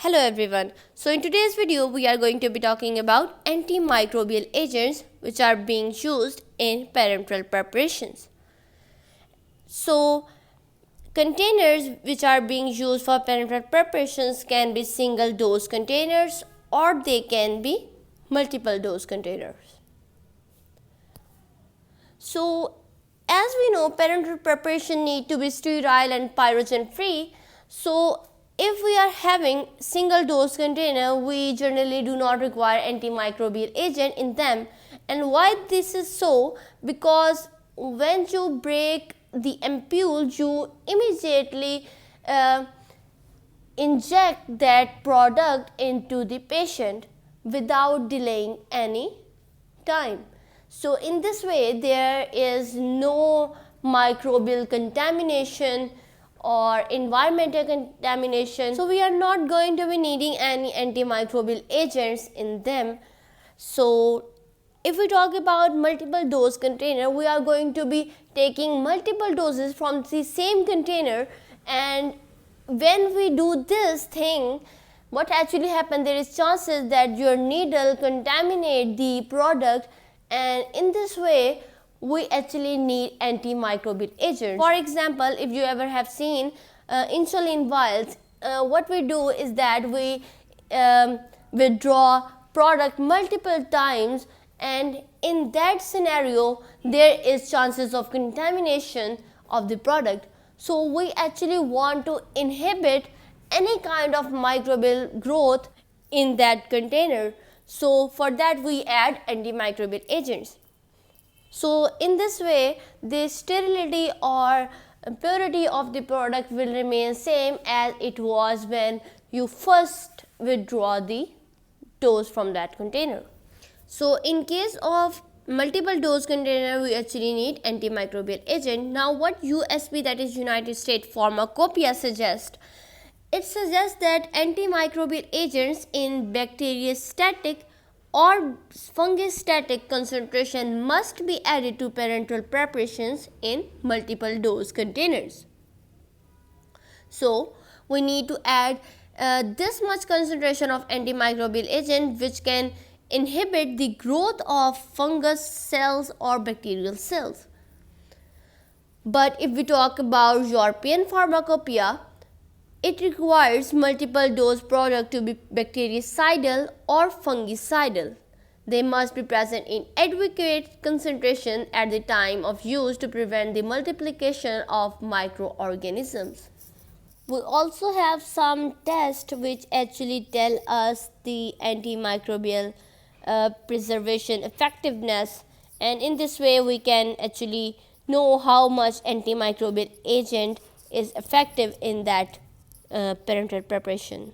Hello everyone. So in today's video we are going to be talking about antimicrobial agents which are being used in parenteral preparations. So containers which are being used for parenteral preparations can be single dose containers or they can be multiple dose containers. So as we know, parenteral preparation need to be sterile and pyrogen free. So if we are having single dose container, we generally do not require antimicrobial agent in them. And why this is so? Because when you break the ampule, you immediately inject that product into the patient without delaying any time. So in this way there is no microbial contamination or environmental contamination. So we are not going to be needing any antimicrobial agents in them. So if we talk about multiple dose container, we are going to be taking multiple doses from the same container, and when we do this thing, what actually happens, there is chances that your needle contaminate the product, and in this way we actually need antimicrobial agents. For example, if you ever have seen insulin vials, what we do is that we withdraw product multiple times, and in that scenario there is chances of contamination of the product. So we actually want to inhibit any kind of microbial growth in that container. So for that we add antimicrobial agents. So in this way the sterility or purity of the product will remain same as it was when you first withdraw the dose from that container. So in case of multiple dose container, we actually need antimicrobial agent. Now what USP, that is United States Pharmacopoeia, suggests? It suggests that antimicrobial agents in bacteriostatic or fungistatic concentration must be added to parenteral preparations in multiple dose containers. So we need to add this much concentration of antimicrobial agent which can inhibit the growth of fungus cells or bacterial cells. But if we talk about European Pharmacopoeia, it requires multiple dose product to be bactericidal or fungicidal. They must be present in adequate concentration at the time of use to prevent the multiplication of microorganisms. We also have some tests which actually tell us the antimicrobial preservation effectiveness, and in this way we can actually know how much antimicrobial agent is effective in that parenteral preparation.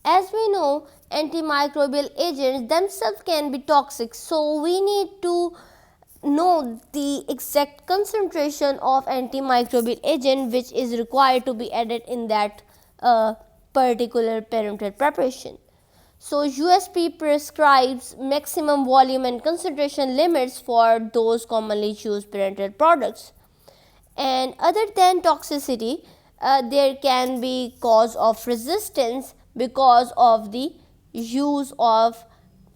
As we know, antimicrobial agents themselves can be toxic, so we need to know the exact concentration of antimicrobial agent which is required to be added in that particular parenteral preparation. So USP prescribes maximum volume and concentration limits for those commonly used parenteral products. And other than toxicity, there can be cause of resistance because of the use of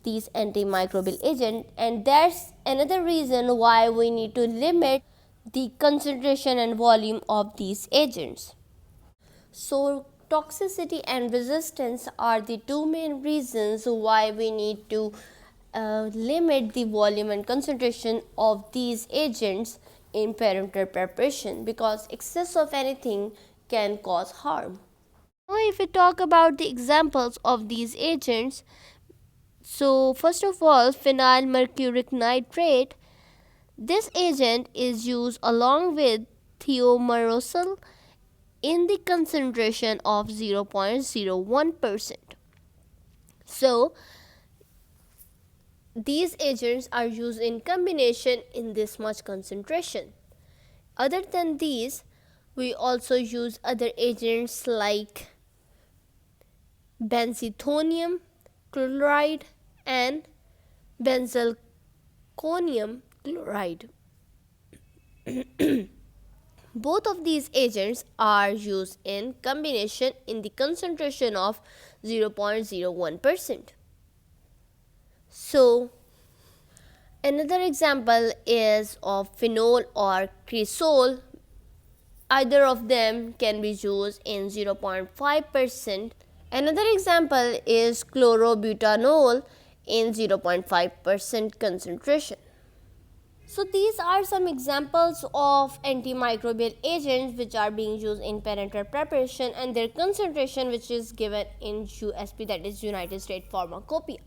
these antimicrobial agents, and that's another reason why we need to limit the concentration and volume of these agents. So toxicity and resistance are the two main reasons why we need to limit the volume and concentration of these agents in parenteral preparation, because excess of anything can cause harm. Now if we talk about the examples of these agents, so first of all, Phenylmercuric nitrate. This agent is used along with Thiomerosal in the concentration of 0.01%. So these agents are used in combination in this much concentration. Other than these, we also use other agents like Benzethionium, chloride, and Benalkonium chloride. Both of these agents are used in combination in the concentration of 0.01%. So, another example is of phenol or cresol. Either of them can be used in 0.5%. Another example is chlorobutanol in 0.5% concentration. So these are some examples of antimicrobial agents which are being used in parenteral preparation and their concentration which is given in USP, that is United States Pharmacopoeia.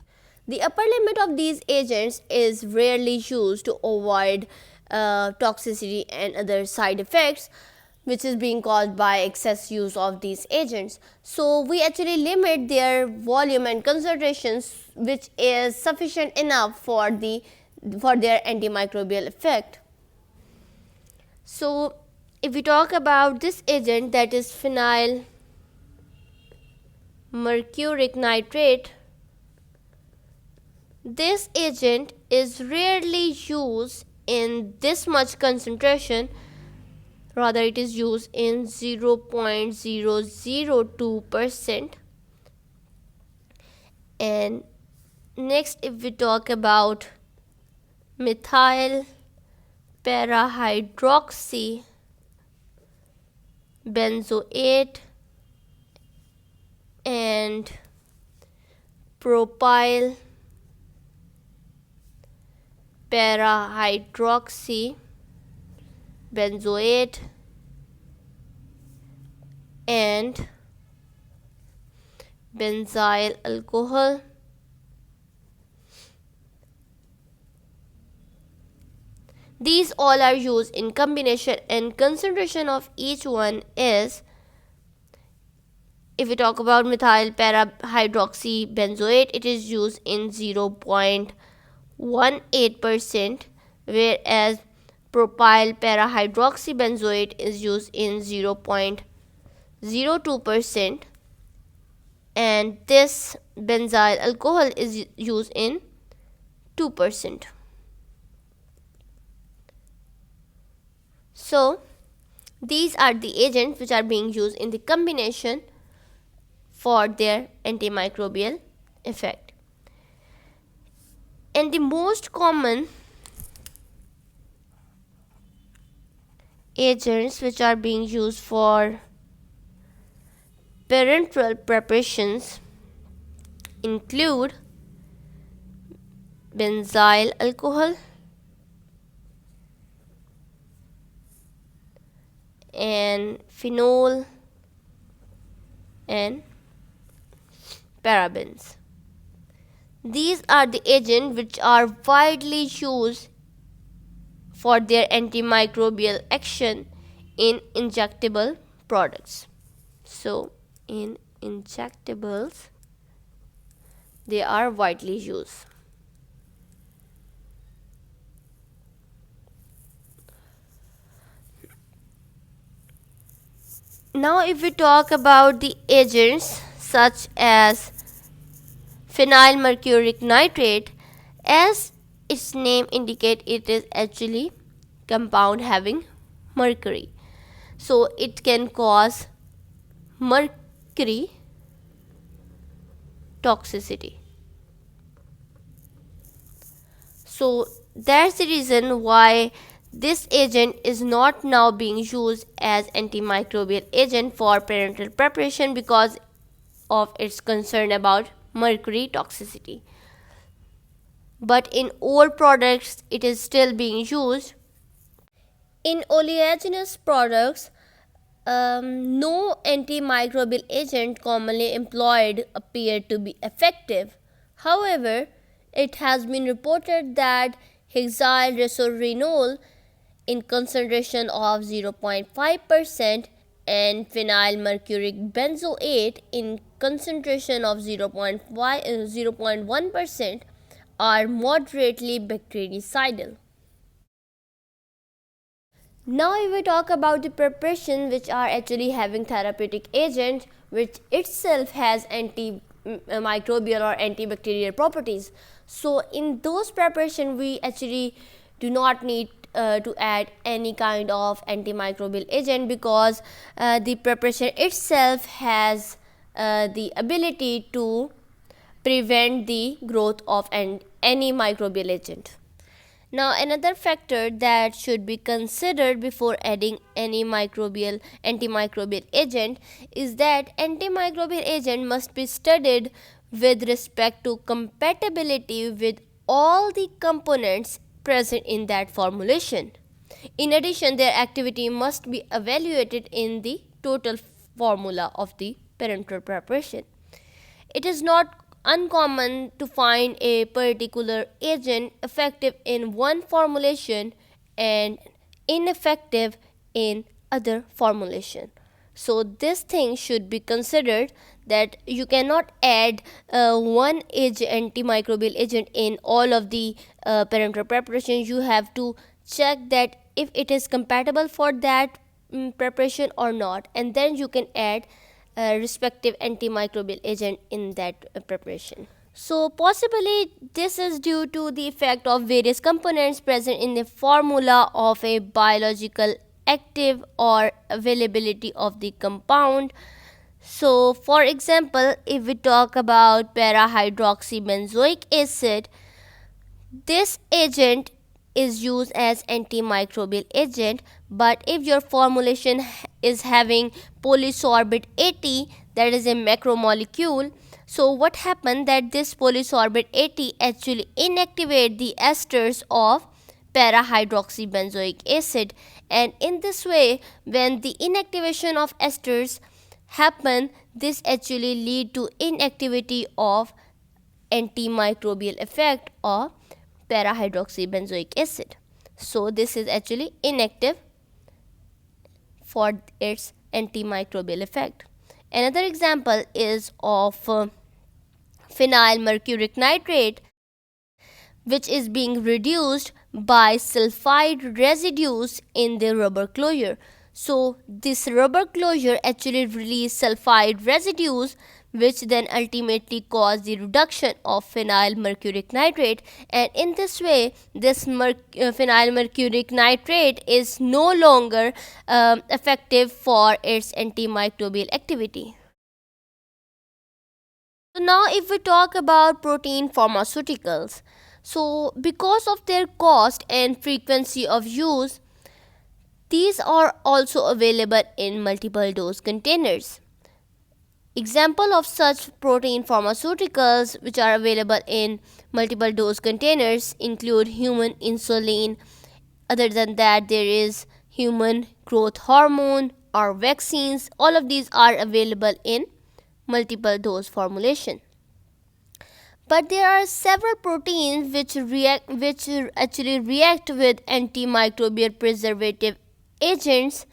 The upper limit of these agents is rarely used to avoid toxicity and other side effects which is being caused by excess use of these agents. So we actually limit their volume and concentrations which is sufficient enough for their antimicrobial effect. So if we talk about this agent, that is phenylmercuric nitrate, this agent is rarely used in this much concentration. Rather, it is used in 0.002%. And next, if we talk about methyl parahydroxy benzoate and propyl parahydroxy benzoate and benzyl alcohol. These all are used in combination and concentration of each one is, if we talk about methyl parahydroxy benzoate, it is used in 0.18%, whereas propyl parahydroxy benzoate is used in 0.02%, and this benzyl alcohol is used in 2%. So these are the agents which are being used in the combination for their antimicrobial effect. And the most common agents which are being used for parenteral preparations include benzyl alcohol and phenol and parabens. These are the agents which are widely used for their antimicrobial action in injectable products. So in injectables, they are widely used. Now if we talk about the agents such as phenylmercuric nitrate, as its name indicates, it is actually compound having mercury. So it can cause mercury toxicity. So that's the reason why this agent is not now being used as antimicrobial agent for parenteral preparation because of its concern about mercury toxicity. But in all products it is still being used. In oleaginous products, no antimicrobial agent commonly employed appear to be effective. However, it has been reported that hexylresorrenol in concentration of 0.5% and phenylmercuric benzoate in concentration of 0.1% are moderately bactericidal. Now if we talk about the preparation which are actually having therapeutic agent which itself has antimicrobial or antibacterial properties. So in those preparation we actually do not need to add any kind of antimicrobial agent, because the preparation itself has the ability to prevent the growth of any microbial agent. Now, another factor that should be considered before adding any antimicrobial agent is that antimicrobial agent must be studied with respect to compatibility with all the components present in that formulation. In addition, their activity must be evaluated in the total formula of the parenteral preparation. It is not uncommon to find a particular agent effective in one formulation and ineffective in other formulation. So this thing should be considered, that you cannot add one antimicrobial agent in all of the parenteral preparations. You have to check that if it is compatible for that preparation or not, and then you can add respective antimicrobial agent in that preparation. So possibly this is due to the effect of various components present in the formula of a biological active or availability of the compound. So for example, if we talk about para-hydroxybenzoic acid, this agent is used as antimicrobial agent, but if your formulation is having polysorbate 80, that is a macromolecule, so what happened that this polysorbate 80 actually inactivate the esters of para-hydroxybenzoic acid, and in this way when the inactivation of esters happen, this actually lead to inactivity of antimicrobial effect of para-hydroxybenzoic acid. So this is actually inactive for its antimicrobial effect. Another example is of phenylmercuric nitrate, which is being reduced by sulfide residues in the rubber closure. So this rubber closure actually release sulfide residues, which then ultimately cause the reduction of phenylmercuric nitrate, and in this way this phenylmercuric nitrate is no longer effective for its antimicrobial activity. So now if we talk about protein pharmaceuticals, so because of their cost and frequency of use, these are also available in multiple dose containers. Example of such protein pharmaceuticals which are available in multiple dose containers include human insulin. Other than that, there is human growth hormone or vaccines. All of these are available in multiple dose formulation. But there are several proteins which actually react with antimicrobial preservative agents,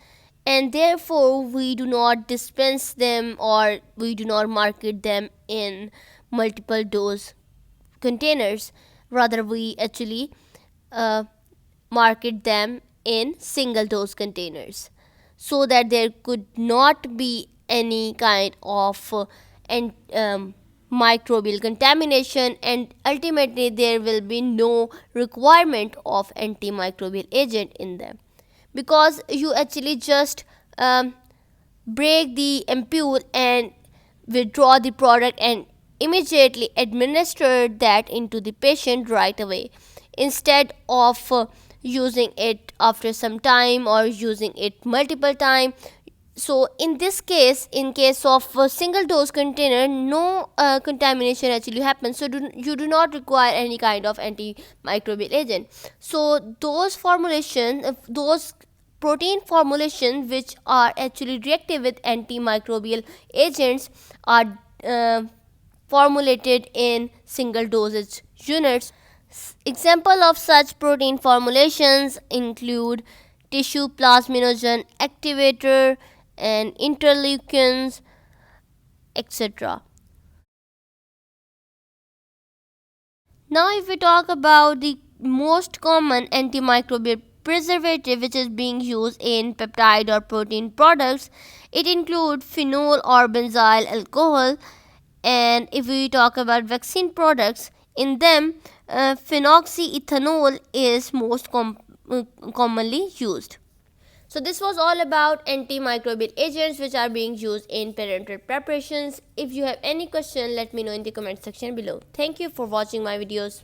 and therefore we do not dispense them or we do not market them in multiple dose containers. Rather, we actually market them in single dose containers, so that there could not be any kind of microbial contamination, and ultimately there will be no requirement of antimicrobial agent in them, because you actually just break the ampule and withdraw the product and immediately administer that into the patient right away, instead of using it after some time or using it multiple times. So in this case, in case of a single dose container, no contamination actually happens, so you do not require any kind of antimicrobial agent. So those protein formulations which are actually reactive with antimicrobial agents are formulated in single dosage units. Example of such protein formulations include tissue plasminogen activator and interleukins, etc. Now if we talk about the most common antimicrobial preservative which is being used in peptide or protein products, it includes phenol or benzyl alcohol. And if we talk about vaccine products, in them phenoxyethanol is most commonly used. So this was all about antimicrobial agents which are being used in parenteral preparations. If you have any question, let me know in the comment section below. Thank you for watching my videos.